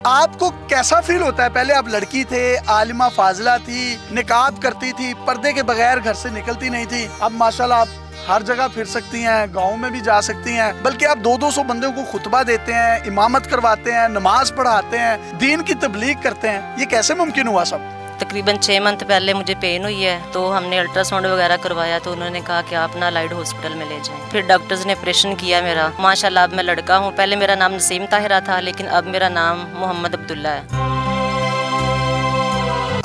आपको कैसा फील होता है? पहले आप लड़की थे, आलिमा फाजिला थी, निकाब करती थी, पर्दे के बगैर घर से निकलती नहीं थी। अब माशाल्लाह आप हर जगह फिर सकती हैं, गाँव में भी जा सकती हैं, बल्कि आप 200-200 बंदों को खुतबा देते हैं, इमामत करवाते हैं, नमाज पढ़ाते हैं, दीन की तबलीग करते हैं। ये कैसे मुमकिन हुआ सब? तकरीबन 6 मंथ पहले मुझे पेन हुई है, तो हमने अल्ट्रासाउंड वगैरह करवाया, तो उन्होंने कहा कि आप ना लाइड हॉस्पिटल में ले जाएं। फिर डॉक्टर्स ने ऑपरेशन किया मेरा। माशाल्लाह अब मैं लड़का हूँ। पहले मेरा नाम नसीम ताहिरा था, लेकिन अब मेरा नाम मोहम्मद अब्दुल्ला है।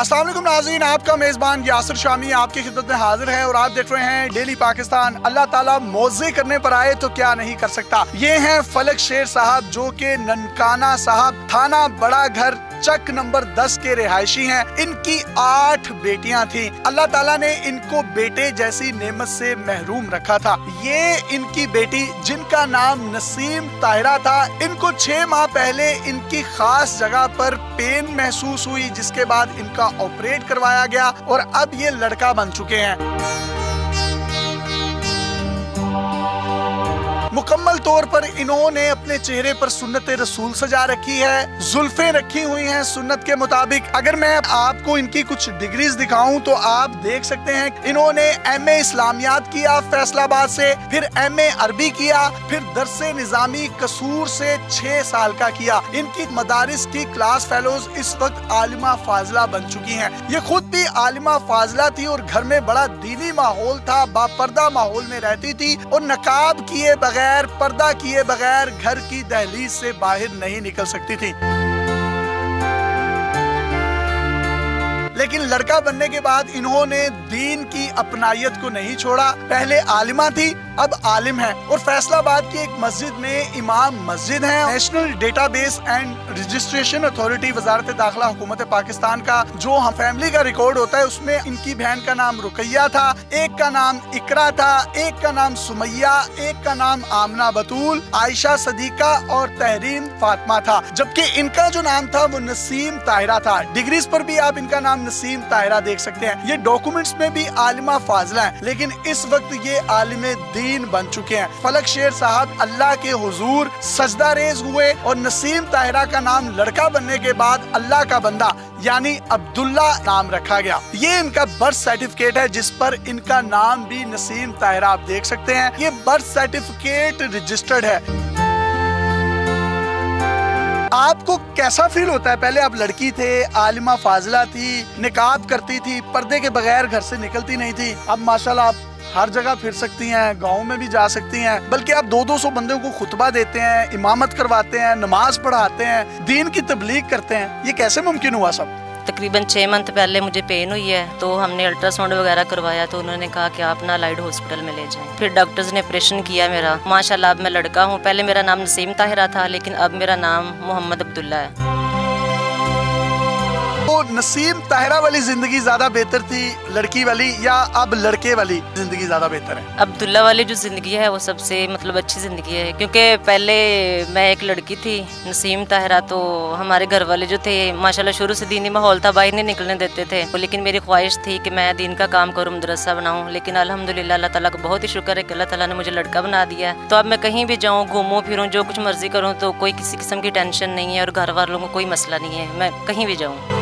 अस्सलाम वालेकुम नाज़रीन, आपका मेज़बान यासिर शामी आपकी खिदमत में हाजिर है और आप देख रहे हैं डेली पाकिस्तान। अल्लाह ताला मौज़े करने पर आए तो क्या नहीं कर सकता। ये हैं फलक शेर साहब, जो के ननकाना साहब, थाना बड़ा घर, चक नंबर 10 के रिहायशी हैं। इनकी 8 बेटियां थीं। अल्लाह ताला ने इनको बेटे जैसी नेमत से महरूम रखा था। ये इनकी बेटी जिनका नाम नसीम ताहिरा था, इनको 6 माह पहले इनकी खास जगह पर पेन महसूस हुई, जिसके बाद इनका ऑपरेट करवाया गया और अब ये लड़का बन चुके हैं। मुकम्मल तौर पर इन्होंने अपने चेहरे पर सुन्नत रसूल सजा रखी है, जुल्फें रखी हुई हैं सुन्नत के मुताबिक। अगर मैं आपको इनकी कुछ डिग्रीज दिखाऊं तो आप देख सकते हैं इन्होंने MA इस्लामियात किया फैसलाबाद से, फिर MA अरबी किया, फिर दरसे निजामी कसूर से 6 साल का किया। इनकी मदारिस की क्लास फेलोज इस वक्त आलिमा फाजिला बन चुकी हैं। ये खुद भी आलिमा फाजिला थी और घर में बड़ा दीनी माहौल था, बापर्दा माहौल में रहती थी और नकाब किए बगैर, पर्दा किए बगैर घर की दहलीज से बाहर नहीं निकल सकती थी। लेकिन लड़का बनने के बाद इन्होंने दीन की अपनायत को नहीं छोड़ा। पहले आलिमा थी, अब आलिम है और फैसलाबाद की एक मस्जिद में इमाम मस्जिद है। National database and registration authority, वजारत दाखिला हुकूमत पाकिस्तान का जो हम फैमिली का रिकॉर्ड होता है, उसमें इनकी बहन का नाम रुकैया था, एक का नाम इकरा था, एक का नाम सुमैया, एक का नाम आमना बतूल, आयशा सदीका और तहरीम फातिमा था। जबकि इनका जो नाम था वो नसीम ताहिरा था। डिग्रीज पर भी आप इनका नाम नसीम ताहिरा देख सकते हैं। ये डॉक्यूमेंट्स में भी आलिमा फाजिला है, लेकिन इस वक्त ये आलिमे दीन बन चुके हैं। फलक शेर साहब अल्लाह के हुजूर सजदा रेज हुए और नसीम ताहिरा का नाम लड़का बनने के बाद अल्लाह का बंदा यानी अब्दुल्ला नाम रखा गया। ये इनका बर्थ सर्टिफिकेट है, जिस पर इनका नाम भी नसीम ताहिरा आप देख सकते हैं। ये बर्थ सर्टिफिकेट रजिस्टर्ड है। आपको कैसा फील होता है? पहले आप लड़की थे, आलिमा फाजिला थी, निकाब करती थी, पर्दे के बगैर घर से निकलती नहीं थी। अब माशाल्लाह आप हर जगह फिर सकती हैं, गाँव में भी जा सकती हैं, बल्कि आप 200-200 बंदों को खुतबा देते हैं, इमामत करवाते हैं, नमाज पढ़ाते हैं, दीन की तबलीग करते हैं। ये कैसे मुमकिन हुआ सब? तकरीबन 6 मंथ पहले मुझे पेन हुई है, तो हमने अल्ट्रासाउंड वगैरह करवाया, तो उन्होंने कहा कि आप ना लाइड हॉस्पिटल में ले जाएं। फिर डॉक्टर्स ने ऑपरेशन किया मेरा। माशाल्लाह अब मैं लड़का हूँ। पहले मेरा नाम नसीम ताहिरा था, लेकिन अब मेरा नाम मोहम्मद अब्दुल्ला है। तो नसीम ताहिरा वाली जिंदगी ज्यादा बेहतर थी लड़की वाली, या अब लड़के वाली जिंदगी ज्यादा बेहतर है? अब्दुल्ला वाली जो जिंदगी है वो सबसे अच्छी जिंदगी है, क्योंकि पहले मैं एक लड़की थी। नसीम ताहिरा तो हमारे घर वाले जो थे माशाल्लाह शुरू से दीनी माहौल था, बाहर नहीं निकलने देते थे, लेकिन मेरी ख्वाहिश थी कि मैं दीन का काम करूँ, मदरसा बनाऊँ। लेकिन अल्हम्दुलिल्लाह अल्लाह ताला का बहुत ही शुक्र है कि अल्लाह ताला ने मुझे लड़का बना दिया है। तो अब मैं कहीं भी जाऊँ, घूमूँ फिरूँ, जो कुछ मर्जी करूँ, तो कोई किसी किस्म की टेंशन नहीं है और घर वालों को कोई मसला नहीं है, मैं कहीं भी जाऊँ।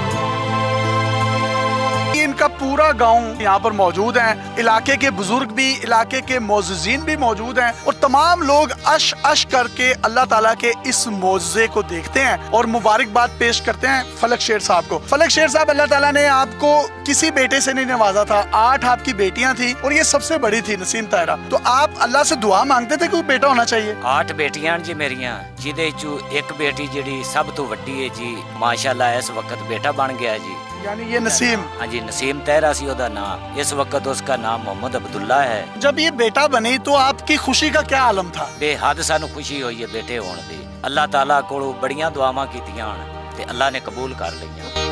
इनका पूरा गांव यहाँ पर मौजूद है, इलाके के बुजुर्ग भी, इलाके के मौजूजीन भी मौजूद हैं और तमाम लोग अश अश करके अल्लाह ताला के इस मौजे को देखते हैं और मुबारकबाद पेश करते हैं फलक शेर साहब को। फलक शेर साहब, अल्लाह ताला ने आपको किसी बेटे से नहीं नवाजा था, 8 आपकी बेटियां थी और ये सबसे बड़ी थी नसीम ताहिरा। तो आप अल्लाह से दुआ मांगते थे कि बेटा होना चाहिए? 8 बेटियां जी मेरियां, जिदे चू एक बेटी जिहड़ी सब तो वड्डी है जी, माशाल्लाह इस वक्त बेटा बन गया जी। यानी ये नसीम? हाँ जी, नसीम ताहिरा सी ओदा नाम। इस वक्त उसका नाम मोहम्मद अब्दुल्ला है। जब ये बेटा बनी तो आपकी खुशी का क्या आलम था? बेहद सानू खुशी हुई है बेटे होने दी। अल्लाह ताला कोलों बड़ियां दुआवां कीतियां ते अल्लाह ने कबूल कर लिया।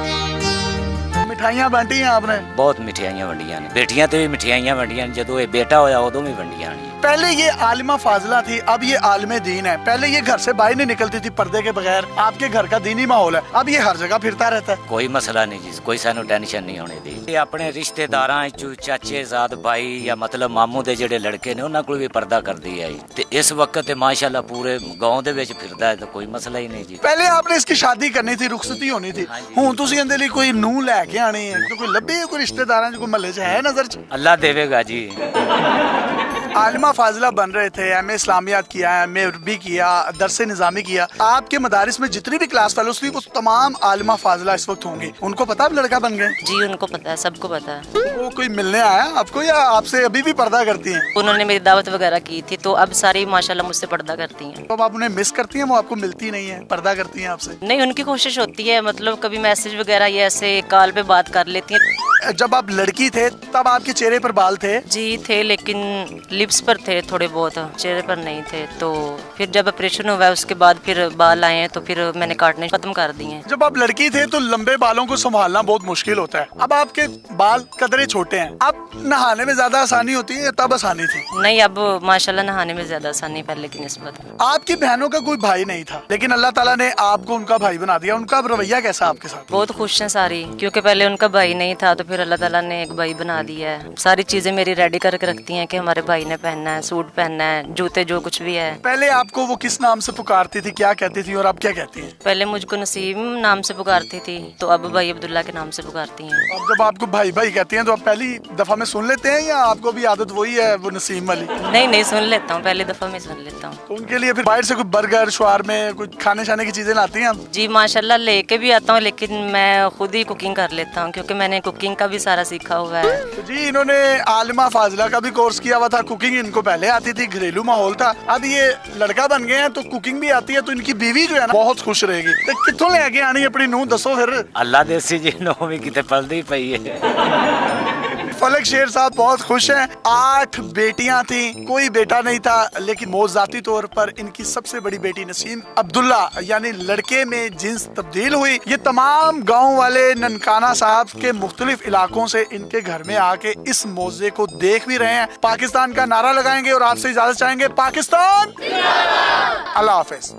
मिठाइयां बांटी हैं आपने? बहुत मिठाइयां वंडियां ने, बेटियां ते भी मिठाइयां वंडियां, जदों ये बेटा होया उदों भी वंडियां ने। पहले ये आलिमा फाजिला थी, अब ये आलिम दीन है। पहले ये घर से बाहर नहीं निकलती थी पर्दे के बगैर, आपके घर का दीनी माहौल है, अब ये हर जगह फिरता रहता है। कोई मसला नहीं जी, कोई सानू टेंशन नहीं होने दी। ये अपने रिश्तेदारां चों चाचे ज़ाद भाई या मतलब मामू दे जेडे लड़के ने उन्हां कोल भी पर्दा करदी है ते इस वक्त ते माशाल्लाह पूरे गांव दे विच फिरदा है, तो कोई मसला ही नहीं जी। पहले आपने इसकी शादी करनी थी, रुखसती होनी थी, हुण तुसीं इहदे लई कोई नूह लैके आनी है, तो कोई लब्भे कोई रिश्तेदारां च कोई महल्ले च है नजर च? अल्लाह देवेगा जी। आलिमा फाजिला बन रहे थे, एम.ए. इस्लामियात किया, एम.ए. अरबी किया, दरसे निज़ामी किया। आपके मदारिस में जितनी भी क्लास फेलोज थी वो तमाम आलिमा फाजिला इस वक्त होंगी, उनको पता आप लड़का बन गए? जी उनको पता है, सबको पता है। वो कोई मिलने आया आपको या आपसे अभी भी पर्दा करती हैं? उन्होंने मेरी दावत वगैरह की थी, तो अब सारी माशाल्लाह मुझसे पर्दा करती हैं। तो अब आप उन्हें मिस करती हैं, वो आपको मिलती नहीं है, पर्दा करती हैं आपसे? नहीं, उनकी कोशिश होती है, मतलब कभी मैसेज वगैरह ये ऐसे कॉल पे बात कर लेती हैं। जब आप लड़की थे तब आपके चेहरे पर बाल थे? जी थे, लेकिन लिप्स पर थे थोड़े बहुत, चेहरे पर नहीं थे। तो फिर जब ऑपरेशन हुआ उसके बाद फिर बाल आए हैं, तो फिर मैंने काटने खत्म कर दिए। जब आप लड़की थे तो लंबे बालों को संभालना बहुत मुश्किल होता है, अब आपके बाल कदरे छोटे हैं, अब नहाने में ज्यादा आसानी होती है या तब आसानी थी? नहीं, अब माशाल्लाह नहाने में ज्यादा आसानी पहले की निस्बत। आपकी बहनों का कोई भाई नहीं था, लेकिन अल्लाह ताला ने आपको उनका भाई बना दिया, उनका रवैया कैसा आपके साथ? बहुत खुश हैं सारी, क्योंकि पहले उनका भाई नहीं था, तो फिर अल्लाह ताला ने एक भाई बना दिया है। सारी चीजें मेरी रेडी करके रखती हैं कि हमारे भाई ने पहनना है, सूट पहनना है, जूते जो कुछ भी है। पहले आपको वो किस नाम से पुकारती थी, क्या कहती थी, और अब क्या कहती है? पहले मुझको नसीम नाम से पुकारती थी, तो अब भाई अब्दुल्ला के नाम से पुकारती हैं। अब जब आपको भाई भाई कहती हैं तो आप पहली दफा में सुन लेते हैं या आपको भी आदत वही है वो नसीम वाली? नहीं नहीं, सुन लेता हूँ, पहली दफा में सुन लेता हूँ। तो उनके लिए फिर बाहर से कोई बर्गर शवारमे कुछ खाने शाने की चीजें लाती हैं आप? जी माशाल्लाह लेके भी आता हूँ, लेकिन मैं खुद ही कुकिंग कर लेता हूँ, क्योंकि मैंने कुकिंग का भी सारा सीखा हुआ है। तो जी इन्होंने आलिमा फाजिला का भी कोर्स किया हुआ था, कुकिंग इनको पहले आती थी, घरेलू माहौल था, अब ये लड़का बन गए हैं तो कुकिंग भी आती है, तो इनकी बीवी जो है ना बहुत खुश रहेगी। तो कित्थों लेके आनी अपनी नूह, दसो फिर? अल्लाह देसी जी नौ भी किते पलदी पई है। फलक शेर साहब बहुत खुश हैं। 8 बेटियां थी, कोई बेटा नहीं था, लेकिन मौजाती तौर पर इनकी सबसे बड़ी बेटी नसीम अब्दुल्ला यानी लड़के में जिन्स तब्दील हुई। ये तमाम गांव वाले ननकाना साहब के मुख्तलिफ इलाकों से इनके घर में आके इस मौजे को देख भी रहे हैं। पाकिस्तान का नारा लगाएंगे और आपसे इजाजत चाहेंगे। पाकिस्तान अल्लाह हाफिज।